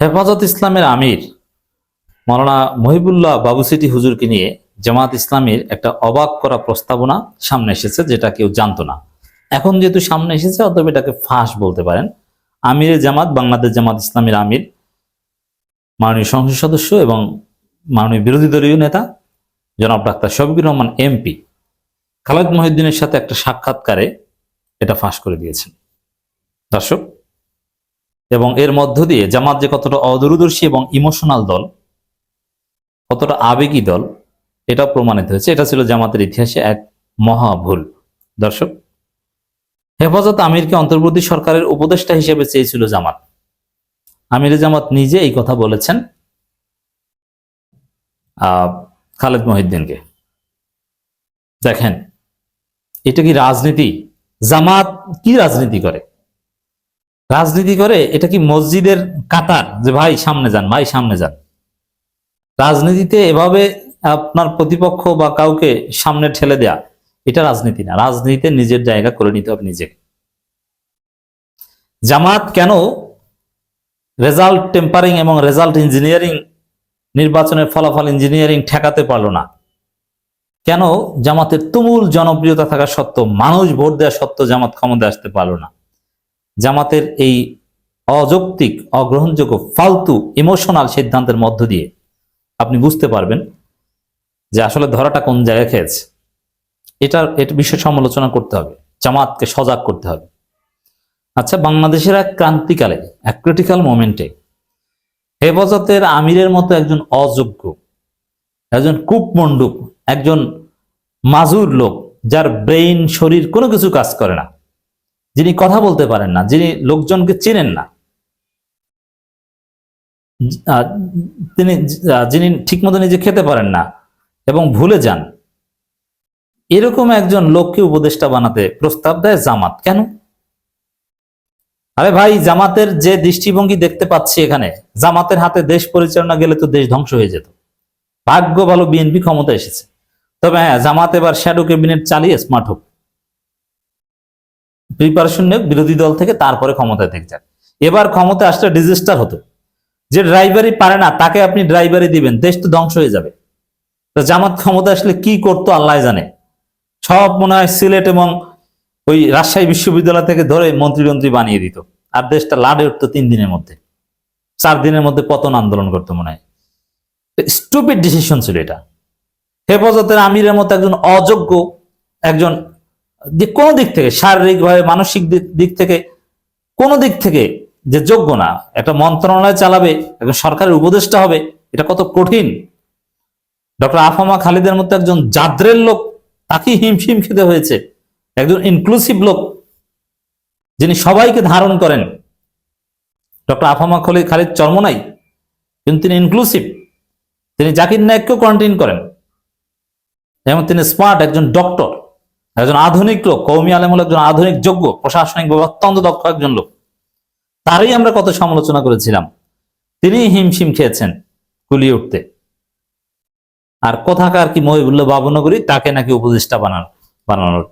হেফাজত ইসলামের আমির মাওলানা মহিবুল্লাহ বাবুসিটি হুজুরকে নিয়ে জামাত ইসলামীর একটা অবাক করা প্রস্তাবনা সামনে এসেছে, যেটা কেউ জানতো না। এখন যেহেতু সামনে এসেছে, অতএব এটাকে ফাঁস বলতে পারেন। আমিরে জামাত, বাংলাদেশ জামাত ইসলামীর আমির, মাননীয় সংসদ সদস্য এবং মাননীয় বিরোধী দলীয় নেতা জনাব ডাক্তার শফিকুর রহমান এমপি খালেদ মহিউদ্দিনের সাথে একটা সাক্ষাৎকারে এটা ফাঁস করে দিয়েছেন দর্শক। এবং এর মধ্য দিয়ে জামাত যে কতটা অদূরদর্শী এবং ইমোশনাল দল, কতটা আবেগী দল, এটা প্রমাণিত হয়েছে। এটা ছিল জামাতের ইতিহাসে এক মহা ভুল দর্শক। হেফাজত আমিরকে অন্তর্বর্তী সরকারের উপদেষ্টা হিসেবে চেয়েছিল জামাত। আমিরে জামাত নিজে এই কথা বলেছেন খালেদ মহিউদ্দিনকে। দেখেন, এটা কি রাজনীতি? জামাত কি রাজনীতি করে? রাজনীতি করে এটা কি মসজিদের কাতার, যে ভাই সামনে যান, ভাই সামনে যান? রাজনীতিতে এভাবে আপনার প্রতিপক্ষ বা কাউকে সামনে ঠেলে দেয়া, এটা রাজনীতি না। রাজনীতিতে নিজের জায়গা করে নিতে হবে নিজেকে। জামাত কেন রেজাল্ট টেম্পারিং এবং রেজাল্ট ইঞ্জিনিয়ারিং, নির্বাচনের ফলাফল ইঞ্জিনিয়ারিং ঠেকাতে পারলো না? কেন জামাতের তুমুল জনপ্রিয়তা থাকা সত্ত্বেও, মানুষ ভোট দেওয়া সত্ত্বেও জামাত ক্ষমতায় আসতে পারলো না? জামাতের এই অযৌক্তিক, অগ্রহণযোগ্য, ফালতু ইমোশনাল সিদ্ধান্তের মধ্য দিয়ে আপনি বুঝতে পারবেন যে আসলে ধরাটা কোন জায়গায় খেয়েছে। এটা বিষয়ে সমালোচনা করতে হবে, জামাতকে সজাগ করতে হবে। আচ্ছা, বাংলাদেশের এক ক্রান্তিকালে, এক ক্রিটিক্যাল মোমেন্টে হেফাজতের আমিরের মতো একজন অযোগ্য, একজন কূপমণ্ডুক, একজন মাজুর লোক, যার ব্রেইন, শরীর কোনো কিছু কাজ করে না, যিনি কথা বলতে পারেন না, যিনি লোকজনকে চেনেন না, যিনি ঠিকমতো নিজে খেতে পারেন না এবং ভুলে যান, এরকম একজন লোককে উপদেষ্টা বানাতে প্রস্তাব দেয় জামাত। কেন? আরে ভাই, জামাতের যে দৃষ্টিভঙ্গি দেখতে পাচ্ছি এখানে, জামাতের হাতে দেশ পরিচালনা গেলে তো দেশ ধ্বংস হয়ে যেত। ভাগ্য ভালো বিএনপি ক্ষমতা এসেছে। তবে হ্যাঁ, জামাত এবার শ্যাডো ক্যাবিনেট চালিয়ে স্মার্ট হোক, প্রিপারেশন নেক বিরোধী দল থেকে, তারপরে ক্ষমতায় থেকে যাক। এবার ক্ষমতায় আসলে ডিজাস্টার হতো। যে ড্রাইভারই পারে না তাকে আপনি ড্রাইভারই দিবেন, দেশ তো ধ্বংস হয়ে যাবে। তো জামাত ক্ষমতা আসলে কি করতো আল্লাহ জানে। সব মনে হয় সিলেট এবং ওই রাজশাহী বিশ্ববিদ্যালয় থেকে ধরে মন্ত্রী বানিয়ে দিত, আর দেশটা লাডে উঠতো 3 দিনের মধ্যে, 4 দিনের মধ্যে পতন আন্দোলন করতো মনে হয়। স্টুপিড ডিসিশন ছিল এটা। হেফাজতের আমিরের মতো একজন অযোগ্য, একজন যে কোনো দিক থেকে, শারীরিকভাবে, মানসিক দিক থেকে, কোনো দিক থেকে যে যোগ্য না, একটা মন্ত্রণালয় চালাবে, একজন সরকারের উপদেষ্টা হবে, এটা কত কঠিন। ডক্টর আফামা খালিদের মতো একজন জাদ্রের লোক, তাকে হিমশিম খেতে হয়েছে। একজন ইনক্লুসিভ লোক, যিনি সবাইকে ধারণ করেন। ডক্টর আফামা খালিদ চরমোনাই, কিন্তু তিনি ইনক্লুসিভ। তিনি জাকির নায়েককেও কন্টেইন করেন এবং তিনি স্মার্ট একজন ডক্টর, একজন আধুনিক লোক, কওমি আলেম হল একজন আধুনিক, যোগ্য, প্রশাসনিকভাবে অত্যন্ত দক্ষ একজন লোক। তারই আমরা কত সমালোচনা করেছিলাম। তিনি হিমশিম খেয়েছেন কুলিয়ে উঠতে। আর কোথাকার কি মহিবুল্লাহ বাবুনগরী, তাকে নাকি উপদেষ্টা বানানোর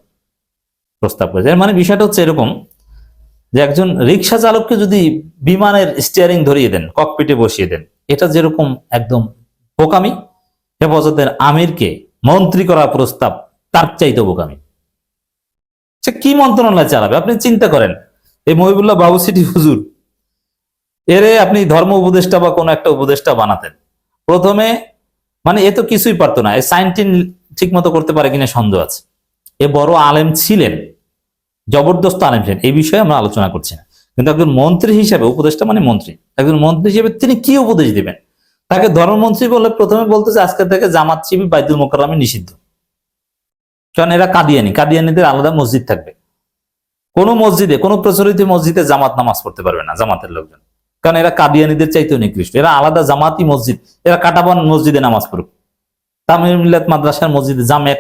প্রস্তাব করেছে। এর মানে বিষয়টা হচ্ছে এরকম যে একজন রিক্সা চালককে যদি বিমানের স্টিয়ারিং ধরিয়ে দেন, ককপিটে বসিয়ে দেন, এটা যেরকম একদম বোকামি, হেফাজতের আমিরকে মন্ত্রী করা প্রস্তাব তার চাইতে বোকামি। সে কি মন্ত্রণালয় চালাবে? আপনি চিন্তা করেন, এই মহিবুল্লাহ বাবুসিটি হুজুর, এরে আপনি ধর্ম উপদেষ্টা বা কোনো একটা উপদেষ্টা বানাতেন, প্রথমে মানে এ তো কিছুই পারতো না। সাইনটিন ঠিক মতো করতে পারে কিনা সন্দেহ আছে। এ বড় আলেম ছিলেন, জবরদস্ত আলেম ছিলেন, এই বিষয়ে আমরা আলোচনা করছি না। কিন্তু একজন মন্ত্রী হিসেবে, উপদেষ্টা মানে মন্ত্রী, একজন মন্ত্রী হিসেবে তিনি কি উপদেশ দিবেন? তাকে ধর্মমন্ত্রী বলে প্রথমে বলতেছে আজকে থেকে জামাত শিবির বাইতুল মোকাররমে নিষিদ্ধ, কারণ এরা কাদিয়ানীদের আলাদা মসজিদ থাকবে। কোনো মসজিদে, কোনো প্রচলিত মসজিদে জামাত নামাজ পড়তে পারবে না জামাতের লোকজন, কারণ এরা কাদিয়ানীদের চাইতেও নিকৃষ্ট। এরা আলাদা জামাতি মসজিদ, এরা কাটাবন মসজিদে নামাজ পড়ুক, তামিল মিল্লাত মাদ্রাসার মসজিদে, জামিয়া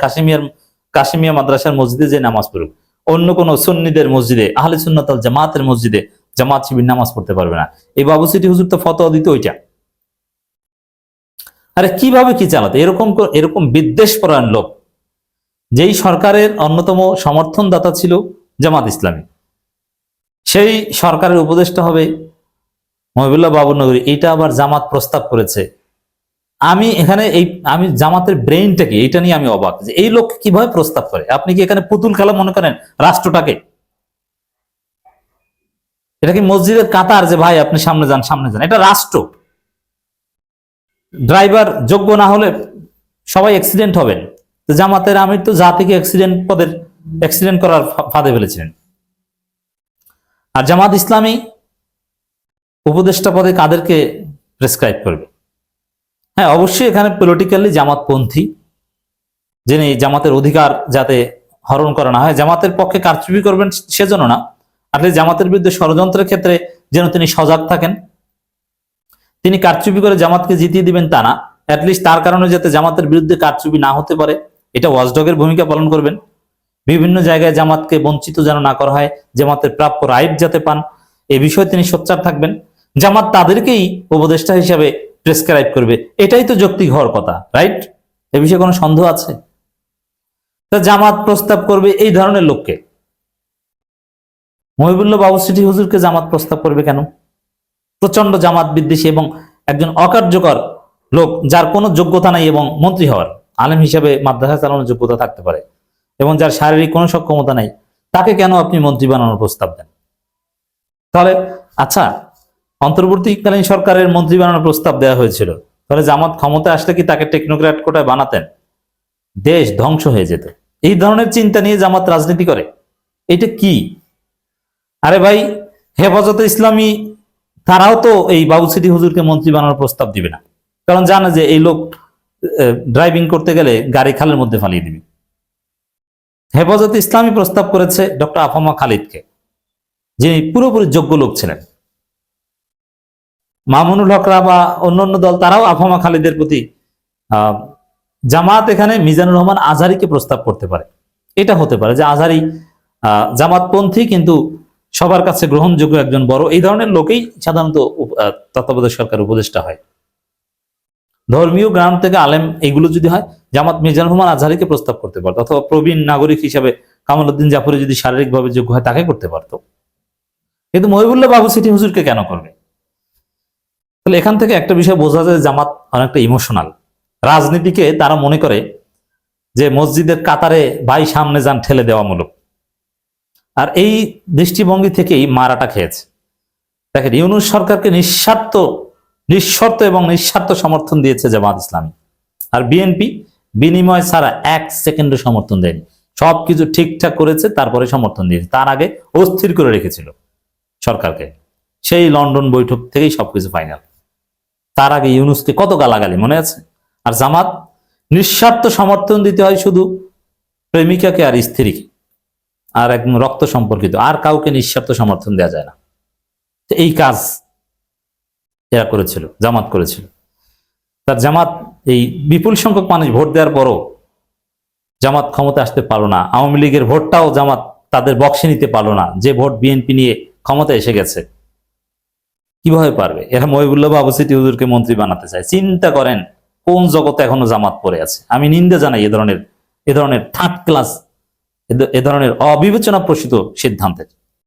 কাশিমিয়া মাদ্রাসার মসজিদে যে নামাজ পড়ুক। অন্য কোন সুন্নিদের মসজিদে, আহলে সুন্নাত ওয়াল জামাতের মসজিদে জামাত শিবির নামাজ পড়তে পারবে না। এই বাবুসিটি হুজুর তো ফতোয়া দিত ওইটা। আরে কিভাবে কি চালাতে? এরকম বিদ্বেষ পরায়ণ লোক, যেই সরকারের অন্যতম সমর্থনদাতা ছিল জামাত ইসলামী, সেই সরকারের উপদেষ্টা হবে মহিবুল্লাহ বাবুনগরী, এটা আবার জামাত প্রস্তাব করেছে। আমি জামাতের ব্রেইনটা কি এটা নিয়ে আমি অবাক, যে এই লোক কিভাবে প্রস্তাব করে। আপনি কি এখানে পুতুল খেলা মনে করেন রাষ্ট্রটাকে? এটা কি মসজিদের কাতার যে ভাই আপনি সামনে যান সামনে যান? এটা রাষ্ট্র। ড্রাইভার যোগ্য না হলে সবাই অ্যাক্সিডেন্ট হবেন। জামাতের আমির তো জাতিকে অ্যাক্সিডেন্ট করার ফাঁদে ফেলেছিলেন। আর জামাত ইসলামী উপদেষ্টা পদে কাদেরকে প্রেসক্রাইব করবে? হ্যাঁ, অবশ্যই এখানে পলিটিক্যালি জামাতপন্থী, যিনি জামাতের অধিকার যাতে হরণ করা না হয়, জামাতের পক্ষে কারচুপি করবেন সেজন্য না, আসলে জামাতের বিরুদ্ধে ষড়যন্ত্রের ক্ষেত্রে যেন তিনি সজাগ থাকেন। তিনি কারচুপি করে জামাতকে জিতিয়ে দিবেন তা না, অ্যাটলিস্ট তার কারণে যাতে জামাতের বিরুদ্ধে কারচুপি না হতে পারে, এটা ওয়াচডগের ভূমিকা পালন করবেন। বিভিন্ন জায়গায় জামাতকে বঞ্চিত যেন না করা হয়, জামাতের প্রাপ্য রাইট যাতে পান, এ বিষয়ে তিনি সোচ্চার থাকবেন। জামাত তাদেরকেই উপদেষ্টা হিসাবে প্রেসক্রাইব করবে, এটাই তো যৌক্তিক হওয়ার কথা, রাইট? এ বিষয়ে কোনো সন্দেহ আছে? তা জামাত প্রস্তাব করবে এই ধরনের লোককে। মহিবুল্লাহ বাবু সিটি হুজুরকে জামাত প্রস্তাব করবে কেন? প্রচন্ড জামাত বিদ্বেষী এবং একজন অকার্যকর লোক, যার কোনো যোগ্যতা নাই এবং মন্ত্রী হওয়ার, আলেম হিসাবে মাদ্রাসা চালানোর যোগ্যতা থাকতে পারে এবং যার শারীরিক কোনো সক্ষমতা নাই, তাকে কেন আপনি মন্ত্রী বানানোর প্রস্তাব দেন? তাহলে আচ্ছা, অন্তর্বর্তীকালীন সরকারের মন্ত্রী বানানোর প্রস্তাব দেওয়া হয়েছিল, তাহলে জামাত ক্ষমতা আসলে কি তাকে টেকনোক্র্যাট কোটায় বানাতেন? দেশ ধ্বংস হয়ে যেত। এই ধরনের চিন্তা নিয়ে জামাত রাজনীতি করে, এটা কি? আরে ভাই, হেফাজতে ইসলামী তারাও তো এই বাবু সিটি হুজুরকে মন্ত্রী বানানোর প্রস্তাব দিবে না, কারণ জানে যে এই লোক ড্রাইভিং করতে গেলে গাড়ি খালের মধ্যে ফালিয়ে দিবে। হেফাজতে ইসলামী প্রস্তাব করেছে ডক্টর আফামা খালিদকে, যিনি পুরোপুরি যোগ্য লোক ছিলেন। মামুনুল হকরা বা অন্যান্য দল তারাও আফামা খালিদের প্রতি, জামাত এখানে মিজানুর রহমান আজহারীকে প্রস্তাব করতে পারে। এটা হতে পারে যে আজহারী জামাতপন্থী কিন্তু সবার কাছে গ্রহণযোগ্য একজন বড়, এই ধরনের লোকেই সাধারণত তত্ত্বাবধায়ক সরকার উপদেষ্টা হয়। ধর্মীয় গ্রাম থেকে আলেম এগুলো যদি হয়, জামাত মিজানুর রহমান আজহারীকে প্রস্তাব করতে পারতো, অথবা প্রবীণ নাগরিক হিসাবে কামাল উদ্দিন জাফরি যদি শারীরিকভাবে যোগ্য হয় তাকে করতে পারতো। কিন্তু মহিবুল্লাহ বাবু সিটি হুজুরকে কেন করবে? তাহলে এখান থেকে একটা বিষয় বোঝা যায়, জামাত অনেকটা ইমোশনাল। রাজনীতিকে তারা মনে করে যে মসজিদের কাতারে ভাই সামনে যান ঠেলে দেওয়ামূলক, আর এই দৃষ্টিভঙ্গি থেকেই মারাটা খেয়েছে। দেখেন, ইউনূস সরকারকে নিঃশর্ত এবং নিঃস্বার্থ সমর্থন দিয়েছে জামাত ইসলামী, আর বিএনপি বিনিময় ছাড়া 1 সেকেন্ডও সমর্থন দেয়নি। সবকিছু ঠিকঠাক করেছে, তারপরে সমর্থন দিয়েছে। তার আগে অস্থির করে রেখেছিল সরকারকে, সেই লন্ডন বৈঠক থেকেই সবকিছু ফাইনাল। তার আগে ইউনূসকে কত গালাগালি মনে আছে? আর জামাত নিঃস্বার্থ সমর্থন দিতে হয় শুধু প্রেমিকাকে আর স্ত্রীকে আর একদম রক্ত সম্পর্কিত, আর কাউকে নিঃস্বার্থ সমর্থন দেওয়া যায় না। এই কাজ এরা করেছিল, জামাত করেছিল। তার জামাত এই বিপুল সংখ্যক মানুষ ভোট দেওয়ার পরও জামাত ক্ষমতা আসতে পারলো না। আওয়ামী লীগের ভোটটাও জামাত তাদের বক্সে নিতে পারলো না, যে ভোট বিএনপি নিয়ে ক্ষমতা এসে গেছে। কিভাবে পারবে? এরা মহিবুল্লাহ বাবু সিটি হুজুরকে মন্ত্রী বানাতে চায়। চিন্তা করেন কোন জগতে এখনো জামাত পড়ে আছে। আমি নিন্দা জানাই এ ধরনের থার্ড ক্লাস, এ ধরনের অবিবেচনা প্রসূত সিদ্ধান্তের।